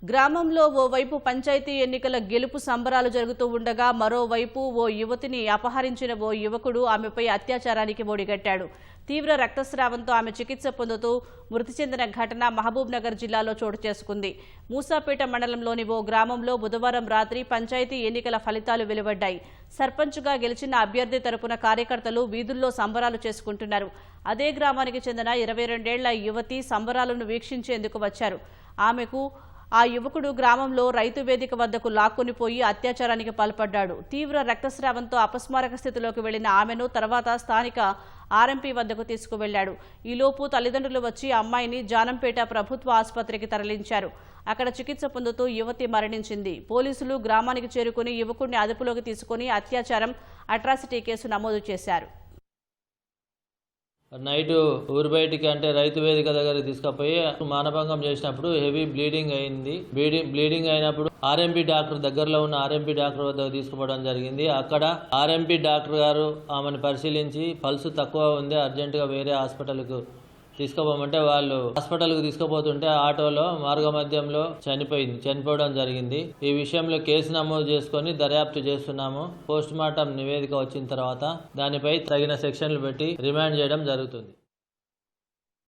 గ్రామంలో ఓవైపు పంచాయతీ ఎన్నికల గెలుపు సంబరాలు జరుగుతూ ఉండగా మరోవైపు ఓ యువతిని అపహరించిన ఓ యువకుడు ఆమెపై అత్యాచారానికి ఒడిగట్టాడు. తీవ్ర రక్తస్రావంతో ఆమె చికిత్స పొందుతూ మృతి చెందిన ఘటన మహబూబ్ నగర్ జిల్లాలో చోటు చేసుకుంది. మూసాపేట మండలంలోని ఓ గ్రామంలో బుధవారం రాత్రి పంచాయతీ ఎన్నికల ఫలితాలు వెలువడ్డాయి. సర్పంచ్గా గెలిచిన అభ్యర్థి తరపున కార్యకర్తలు వీధుల్లో సంబరాలు చేసుకుంటున్నారు. అదే గ్రామానికి చెందిన 22 ఏళ్ల యువతి సంబరాలను వీక్షించేందుకు వచ్చారు. ఆ యువకుడు గ్రామంలో రైతు వేదిక వద్దకు లాక్కునిపోయి అత్యాచారానికి పాల్పడ్డాడు. తీవ్ర రక్తస్రావంతో అపస్మారక స్థితిలోకి వెళ్లిన ఆమెను తర్వాత స్థానిక ఆర్ఎంపీ వద్దకు తీసుకువెళ్లాడు. ఈలోపు తల్లిదండ్రులు వచ్చి అమ్మాయిని జానంపేట ప్రభుత్వ ఆసుపత్రికి తరలించారు. అక్కడ చికిత్స పొందుతూ యువతి మరణించింది. పోలీసులు గ్రామానికి చేరుకుని యువకుడిని అదుపులోకి తీసుకుని అత్యాచారం, అట్రాసిటీ కేసు నమోదు చేశారు. నైట్ ఊరు బయటికి అంటే రైతు వేదిక దగ్గరికి తీసుకుపోయి మానభంగం చేసినప్పుడు హెవీ బ్లీడింగ్ అయింది. బ్లీడింగ్ అయినప్పుడు ఆర్ఎంపీ డాక్టర్ దగ్గరలో ఉన్న ఆర్ఎంపీ డాక్టర్ వద్దకు తీసుకుపోవడం జరిగింది. అక్కడ ఆర్ఎంపీ డాక్టర్ గారు ఆమెను పరిశీలించి పల్సు తక్కువ ఉంది, అర్జెంటుగా వేరే హాస్పిటల్కు తీసుకుపోమంటే వాళ్ళు హాస్పిటల్కు తీసుకుపోతుంటే ఆటోలో మార్గ మధ్యంలో చనిపోవడం జరిగింది. ఈ విషయంలో కేసు నమోదు చేసుకొని దర్యాప్తు చేస్తున్నాము. పోస్ట్ మార్టం నివేదిక వచ్చిన తర్వాత దానిపై తగిన సెక్షన్లు పెట్టి రిమాండ్ చేయడం జరుగుతుంది.